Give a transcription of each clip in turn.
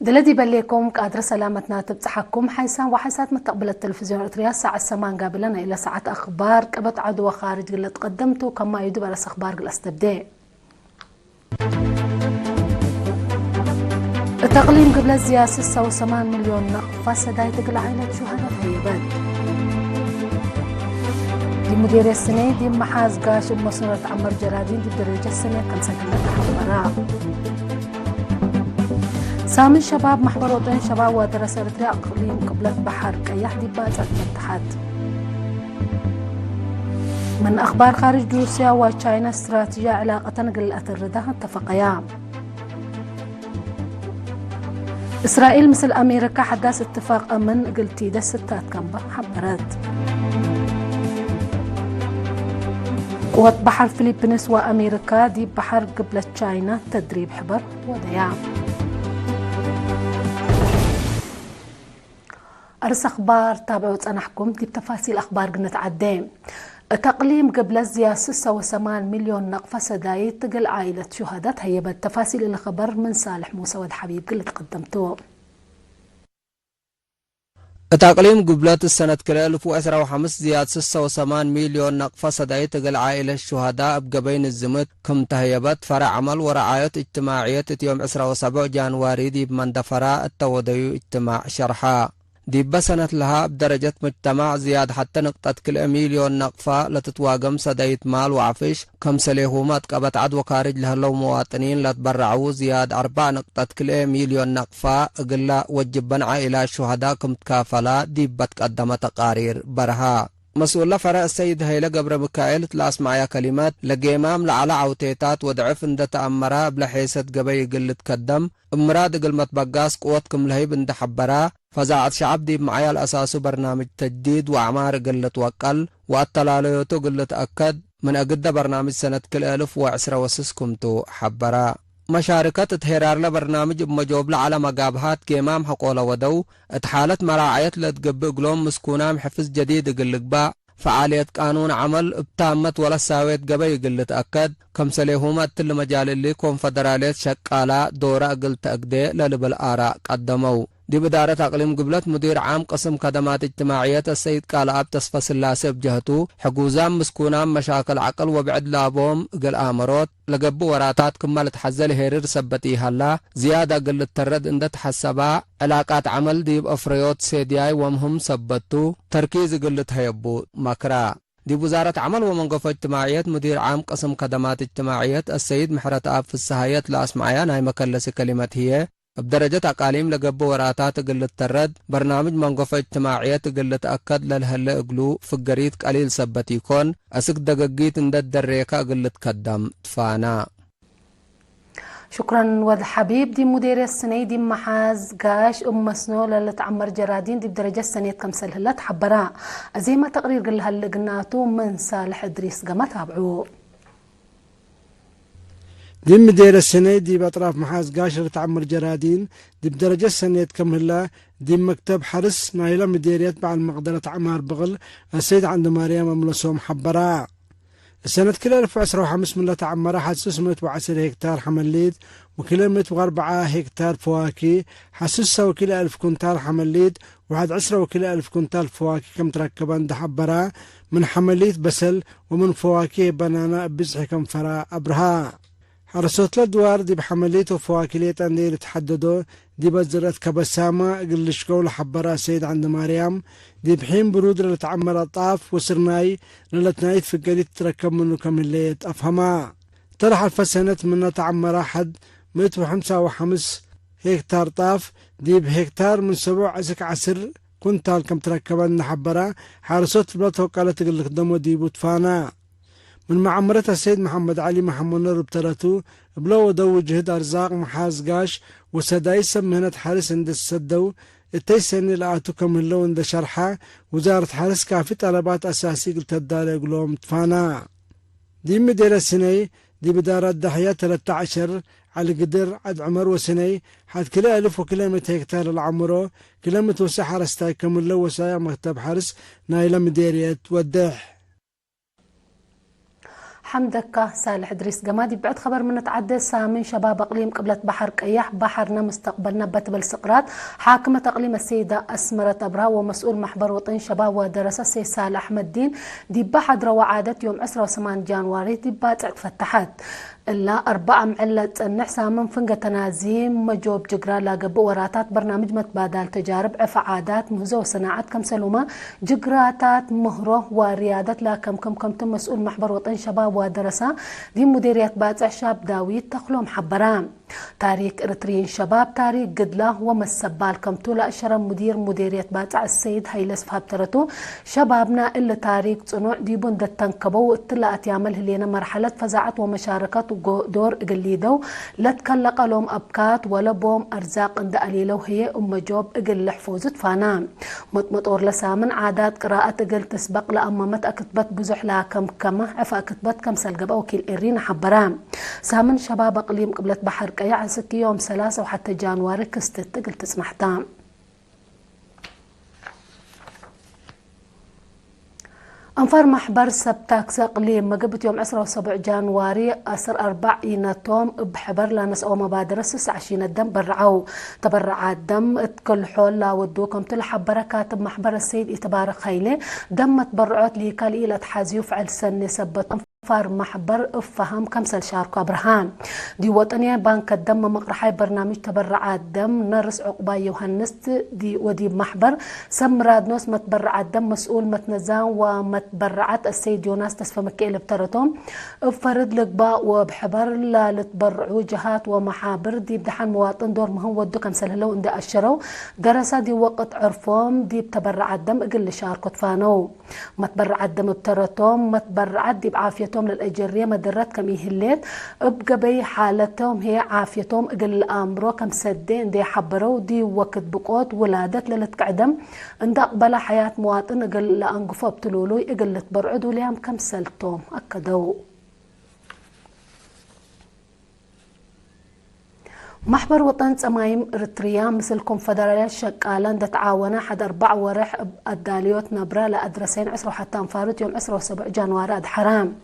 دلدي بليكم قادر سلامتنا تبصحكم حيسان وحيسات متقبل التلفزيون الرياض ساعة السمان قابلنا إلى ساعة أخبار قبط عدو خارج قلت قدمتو كما يدوب على أخبار قل استبدأ التقليم قبل الزياسة 8 مليون نقفة سداي تقل عائلة شهداء هيبات دي مدير السنة دي محاز قاش بمصنورة عمر جرادين دي بدرجة السنة كم سكنة حمراء سامي شباب محور وطن شباب ودرس إريتريا أقليم قبلة بحر كيح دي باجة الاتحاد من أخبار خارج روسيا وتشاينا استراتيجية علاقة قلة الردة اتفقيا إسرائيل مثل أمريكا حدث اتفاق أمن قلتي ده ستات كمبا حبرت قوات بحر فيلبينس وأمريكا دي بحر قبلة تشاينا تدريب حبر وديا أرس أخبار تابعوا أنحكم دي بتفاصيل أخبار قنت عدين تقليم قبل الزياسة 8 مليون نقفة سداي تقل عائلة شهداء هيبت تفاصيل الخبر من صالح موسى والحبيب قلت قدمتوه التقليم قبلات السنة كلا 2015 زيادة 8 مليون نقفة سداي تقل عائلة الشهداء بقبين الزمت كم تهيبت فرع عمل ورعاية اجتماعية يوم 27 جانواري دي بمندفرة التوديو اجتماع شرحة دي بسنة لها بدرجة مجتمع زياد حتى نقطة كل مليون نقفة لتتواقم سدايت مال وعفش كم سليهومات قبت عد وكارج لها لو مواطنين لتبرعوا زياد 4 نقطة كل مليون نقفة اقلا وجبا عائلة الشهداء كم تكافلا دي بتقدم تقارير برها مسؤول فرع السيد هيلا قبر مكائل تلاس معايا كلمات لقيمام لعلى عوتيتات ودعف اند تأمرا بلا حيثة قبي قل تقدم امراد قل متبقاس قوتكم لهيب اند حبرا فزاعت شعب دي معايا الأساس برنامج تجديد وعمار قل توقل والتلاليوتو قل تأكد من أقد برنامج سنة كل 1010 كمتو حبرا مشاركة تهرار لبرنامج بمجوب على مقابهات كيمام حقوله ودو اتحالت مراعية لتقبق قلوم مسكونام حفظ جديد قلق فعالية قانون عمل ابتامت ولا ساويت قبي قل تأكد كم سليهومات تل مجال اللي كونفدرالية شقالا دورة قل تأكدي للبل آراء قدموا دي بدارة أقليم قبلت مدير عام قسم خدمات اجتماعية السيد قالاب تصفى سلاسة بجهته حقوزام مسكونام مشاكل عقل وبعد لابوم قل آمروت لقبو وراتات كمال تحزل هيرير سبتي هلا زيادة قل الترد اندت حسبا علاقات عمل ديب أفريوت سيدياي ومهم سبتو تركيز قل تهيبو مكرا دي وزارة عمل ومنقفة اجتماعية مدير عام قسم خدمات اجتماعية السيد محرت آب في السهايات لأسمعيان هاي مكلس كلمة هي بدرجة أقاليم لقب وراتات قلت ترد برنامج منقفة اجتماعية قلت أكد للهلا اقلو في القريد قليل سبت يكون أسك دقاقيت اندد دريكا قلت كدام تفانا شكرا ود حبيب دي مدير السنة دي محاز قاش مسنو لتعمر جرادين دي بدرجة السنة كم سلهلا تحبرا زي ما تقرير قلها اللي قناتو من صالح إدريس قما تابعوه دي مدير السنة دي بأطراف محاز قاشر تعمر جرادين دي بدرجة السنة كمهلا دي مكتب حرس نايلة مديرية بعد مقدرة عمار بغل السيد عند مريم أملسوم حبراء السنة كلا 2015 من لا تعمر حسس 110 هكتار حمليد وكلا 104 هكتار فواكه حسسها وكلا 1000 كنتال حمليد وعد 10 وكلا 1000 كنتال فواكه كم تركبان دحبراء من حمليد بسل ومن فواكه بنانا بزح كم فراء أبرها حرسوت الدوار دي بحمليته وفواكلية اللي تحددوا دي بزرت كبسامة قلشكو لحبرا سيد عند مريم دي بحين برود لتعمر طاف وسرناي لتنايت في قليل تركب منه كمليت أفهما طرح الفسنة من تعمر أحد 155 هكتار طاف دي بهكتار من 7 10 كنتال كم تركبان نحبرا حرسوت البلد وقالت قلك دمو دي بوتفانا من معمرتها السيد محمد علي محمد نور بترتو بلو دو جهد أرزاق محاز قاش وسدايس مهنة حارس عند السدو التيسني لآتو كمهلو عند شرحة وزارة حارس كافي طلبات أساسي قلت الدالة قلوم تفانا دي مدير السنة دي بدارة دحية 13 على قدر عد عمر وسنة حد كلا 1000 وكلا هكتار العمرو كلا متوسع حارس كمهلو وسايا مكتب حارس نايلة مديرية ودح حمدك صالح إدريس جمادي بعد خبر من تعدى سامن شباب أقليم قبلة بحر قياح بحرنا مستقبلنا بتبل سقراط حاكمة أقليم السيدة أسمرة أبرا ومسؤول محبر وطن شباب ودراسة السيد صالح أحمد الدين دي بحد روعادة يوم 28 جانواري دي باتع فتحت إلا 4 معلة النحسا من فنقة تنازيم مجوب جقرا لاقب وراتات برنامج متبادل تجارب عفا عادات مهزة وصناعات كم سلومة جقراتات مهره وريادة لا كم تم مسؤول محبر وطن شباب ودرسة دي مديرية باتع شاب داويد تخلو محبران تاريخ إرتريين شباب تاريخ قدله ومسبال كم تولا أشرا مديرية باتع السيد هيلس فهبترتو شبابنا إلا تاريخ صنوع ديبون دتنكبو اتلاقت يعمل هلينا مرحلة فزاعات ومشاركات دور قليدو لا تكلق لهم أبكات ولا بوم أرزاق عند قليلو هي جوب اقل لحفوزت فانا مطمطور لسامن عادات قراءة اقل تسبق لأمامت أكتبت بزح لا كمة عفا أكتبت كم سلقب وكيل إرين حبرام سامن شباب أقليم قبلة بحر قيا عسك يوم 3 وحتى جانواري كستت قلت تسمحتام أنفر محبر سبتاكس أقليم مقبت يوم 27 جانواري أسر 4 يناتوم بحبر لانس أو مبادرة 29 الدم برعو تبرع الدم كل حول لا ودوكم تلحب بركات محبر السيد يتبارك خيلي دم تبرعات لي كالي لتحازيو فعل سنة سبت فار محبر افهم كمسل شاركو ابراهام دي وطنيا بانك الدم مقرحي برنامج تبرع الدم نرس عقباي يوهنس دي ودي محبر سمراد نوس متبرع الدم مسؤول متنزان ومتبرعات السيد يوناس تسفى مكيل بترتهم افرد لقباء وبحبر لا لتبرعوا جهات ومحابر دي بدحان مواطن دور مهم ودو كمسل هلو اندي اشرو درسا دي وقت عرفهم دي بتبرع الدم اقل شاركو تفانو متبرع الدم بترتهم متبرعات دي بعافية للأجرية مدرات كم يهلت بقبي حالتهم هي عافيتهم اقل الامرو كم سدين دي حبروا دي وقت بقوت ولادت للتقعدم اند اقبل حياة مواطن اقل لانقفوا بتلولوي اقل تبرعدوا ليهم كم سلتهم اكدوا محبر وطن سمايم إريتريا مثل كونفدرالية شقالان تتعاون حد 4 ورح الداليوت نبرة لأدرسين عسرو حتى انفارت يوم 27 جانوار أد حرام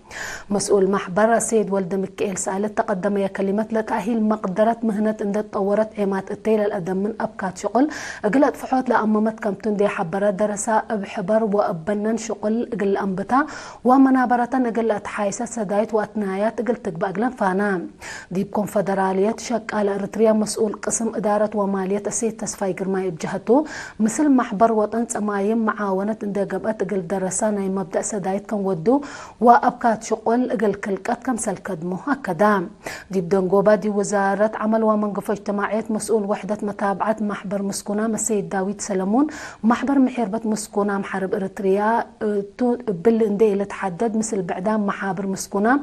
مسؤول محبر سيد ولد مكيل سألت تقدم يا كلمة لتأهيل مقدرة مهنة اندت طورت عمات التيل الأدم من أبكات شغل قلت فحوت لأمامت كم تندي حبرات درسا بحبر وأبنن شغل قل أنبتا ومنابرة قلت حايسة سدايت وأتنايات قلت تقبأ فانام دي كونفدرالية شقال إريتريا مسؤول قسم إدارة ومالية السيد تسفاي قرماي بجهته مثل محبر وطن سمايم معاونة اندقبت قل درسانا مبدأ سدايت كم ودو وأبكات شغل قل كلكت كم سلكدمو هكذا دي بدنقوبة دي وزارة عمل ومنقف اجتماعية مسؤول وحدة متابعة محبر مسكونة السيد داويد سلمون محبر محربة مسكونة محارب إريتريا بالإندي اللي تحدد مثل بعدام محابر مسكونة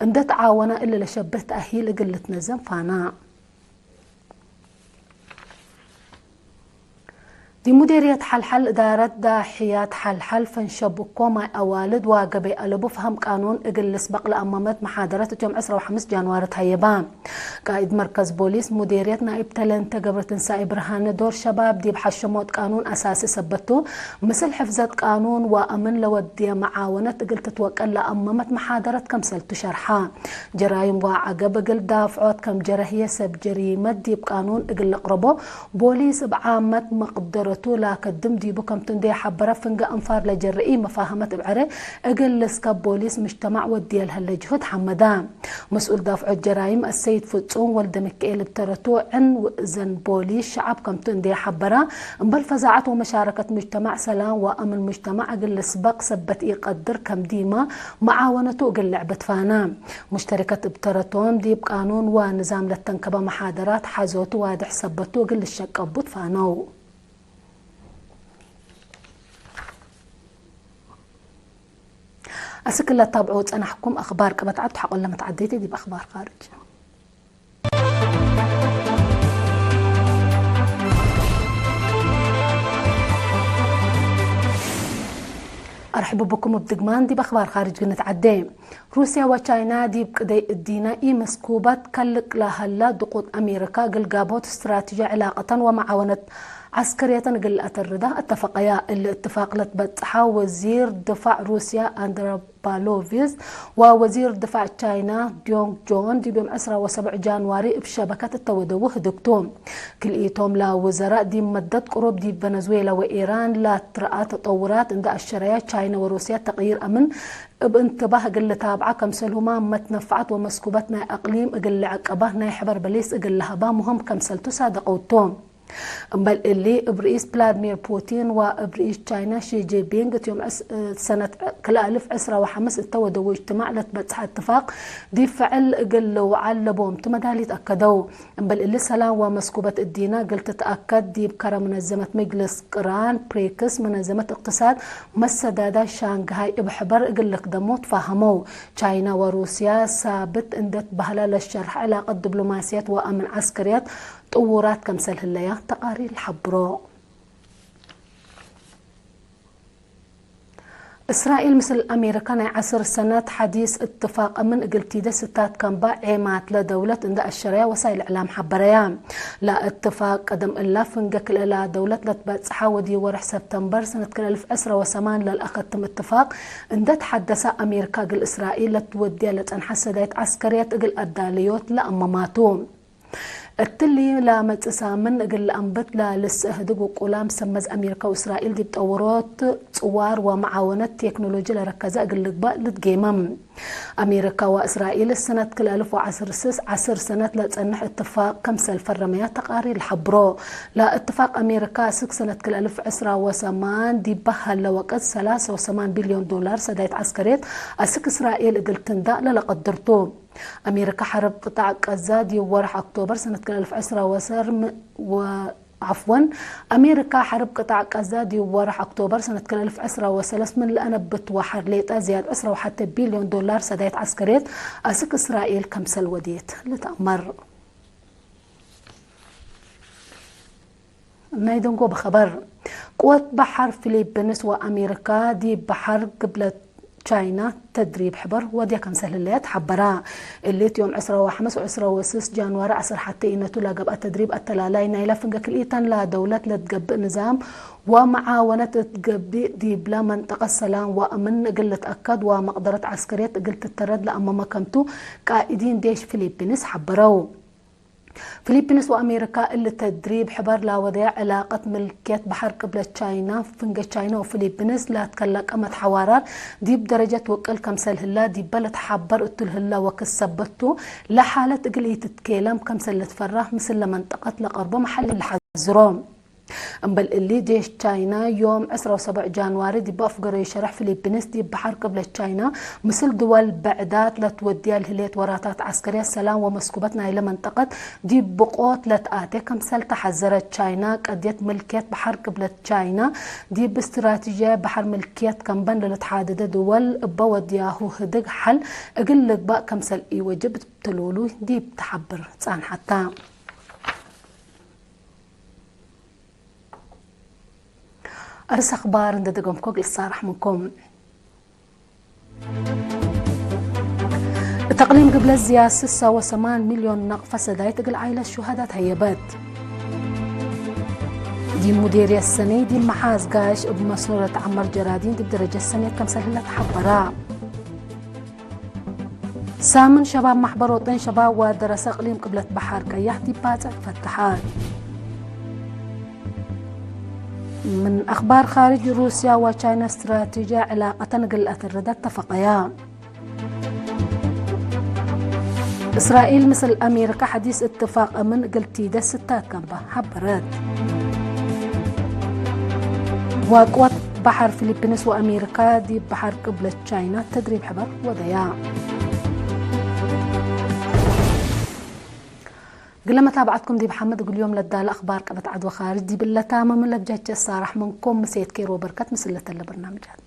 اند تعاونة اللي لشبه تأهيل قل تنزم فانا دي مديرية حلحل إدارة داحيات حلحل فنشبكو مع أوالد واقبي ألبو فهم قانون إقل لسبق لأمامات محاضرة يوم 15 جانوار تهيبان قائد مركز بوليس مديرية نائب تلنت قبرة نساء برهان دور شباب دي بحشموت قانون أساسي سبتو مثل حفظة قانون وأمن لودي معاونة إقل تتوكل لأمامات محاضرة كمسل تشرحا جرايم وعقب إقل دافعوت كم جرهية سب جريمة دي بقانون إقل لقربو بوليس بعامة مقدرة لا كدم دي بكم تندي حبره فنقا انفار لجرئي مفاهمة بعره اقل لسكاب بوليس مجتمع وديال هالجهد حمدان مسؤول دافع الجرائم السيد فتسون ولد مكيل بترتو عن وزن بوليس شعب كم تندي حبره بل فزاعته ومشاركة مجتمع سلام وامن مجتمع اقل لسبق سبت يقدر كم ديما معاونته اقل لعبة فانا مشتركة بترتون دي بقانون ونظام للتنكبة محاضرات حازوته وادح سبتو اقل الشك ابوت فانو أسكلا تابعوت أنا حكم أخبار كبتعبت حق ولا متعديتي دي بأخبار خارج أرحب بكم بدقمان دي بأخبار خارج قلنا عدين روسيا وتشاينا دي بقدي الدينائي مسكوبات كلك لهلا ضغوط أمريكا قل قابوت استراتيجية علاقة ومعاونة عسكرية نقل أتردة اتفقيا الاتفاق لتبتحا وزير دفاع روسيا أندرا بالوفيز ووزير دفاع تشاينا ديونغ جون دي بيوم 17 جانواري بشبكة التودوه دكتوم كل إيتوم لا وزراء دي مدد قرب دي فنزويلا وإيران لا ترأى تطورات عند الشرعية تشاينا وروسيا تغيير أمن بانتباه قل تابعة كمسلهما متنفعت ومسكوبتنا أقليم قل عقبه حبر بليس قل لهبا مهم كمسلتو صادقوا توم بل اللي برئيس فلاديمير بوتين وبرئيس تشاينا شي جي بينغ يوم سنة كلا ألف عسرة وحمس التودو اجتماع لتبتح اتفاق دي فعل قل وعلبهم تمدالي تأكدوا بل اللي سلام ومسكوبة الدينا قلت تأكد دي بكرة منظمة مجلس قران بريكس منظمة اقتصاد مسدادة شانغهاي بحبر قل قدموا تفهموا تشاينا وروسيا ثابت اندت بهلا للشرح علاقة دبلوماسيات وأمن عسكريات تطورات كمسل هلايا تقارير الحبراء إسرائيل مثل أمريكا عصر سنة حديث اتفاق من قلتيدة ستات كنبا عيمات لدولة عند الشرعية وسائل إعلام حبريان لا اتفاق قدم إلا فنقك إلى دولة لتباتسحا ودي ورح سبتمبر سنة 2008 للأخذ تم اتفاق عند تحدث أمريكا قل إسرائيل لتودي لتنحس دايت عسكريات قل الداليوت لأماماتهم التلي لا متسامن قل أنبت لا لسهدق وقلام سمز أمريكا وإسرائيل دي بتطورات صور ومعاونات تكنولوجيا لركزة قل لقباء لتقيمم أمريكا وإسرائيل السنة كل 1010 سنة لا تنح اتفاق كمسل فرميات تقارير الحبراء لا اتفاق أمريكا 6 سنة كل 1010 دي بهل لوقت 3 بليون دولار سدايت عسكريت أسك إسرائيل قل تنداء لقدرتو أمريكا حرب قطاع غزة دي ورح أكتوبر سنة 2010 عفوا أمريكا حرب قطاع غزة دي ورح أكتوبر سنة 2010 من لأنبت وحرليت زياد 10 وحتى بليون دولار سدايت عسكريت أسك إسرائيل كمسل وديت لتأمر نايدنقو بخبر قوة بحر فيلبينس وأمريكا دي بحر قبل تشاينا تدريب حبر وديا كان سهل الليت حبرا اللي يوم 15 جانوري 10 حتى إنتو لاقب التدريب التلالاي نايلا فنقك الإيتان لا دولة لتقب نظام ومعاونة تقب دي بلا منطقة السلام وأمن قلة أكد ومقدرة عسكرية قلت الترد لأما مكمتو قائدين ديش فيلبينس حبراو فيلبينس وأمريكا اللي تدريب حبر لا وضع علاقة ملكية بحر قبل تشاينا فنجة تشاينا وفيلبينس لا تكلك أمد حوارات دي بدرجة وكل كمسل هلا دي بلد حبر قتل هلا وكسبتو لحالة قلية تتكلم كمسل تفرح مثل منطقة لقربة محل الحزروم أمبل اللي ديش تشاينا يوم 17 جانواري دي بأفقر يشرح فيلبينس دي بحر قبل تشاينا مثل دول بعدات لتوديا الهليت وراتات عسكرية السلام ومسكوبتنا إلى منطقة دي بقوت لتآتي كمسل تحذرت تشاينا قديت ملكية بحر قبل تشاينا دي باستراتيجية بحر ملكية كمبن لتحادد دول بودياهو هدق حل أقل لك بقى كمسل إيوجب بتلولو دي بتحبر تسان حتى أرس أخبار ندقم كوغل الصارح منكم تقليم قبل الزيادة 6 مليون نقفة سدايت عائلة الشهداء هيبات دي مديرية السنة دي محاز قاش بمسنورة عمر جرادين دي بدرجة السنة كم سهلة تحبرا سامن شباب محبر وطين شباب ودرس اقليم قبلة بحر كيح دي باتع فتحات من أخبار خارج روسيا وتشاينا استراتيجية علاقة نقل أثر اتفقيا إسرائيل مثل أمريكا حديث اتفاق من قلتيدة 6 كنبة حبرت وقوة بحر فيلبينس وأمريكا دي بحر قبلة تشاينا تدريب حبر وضياع قل ما تابعتكم دي محمد قل يوم لدى الأخبار قبت عدوى خارج دي بالله تامة من لبجاج الصارح منكم مسيد كيرو بركات مسلة البرنامجات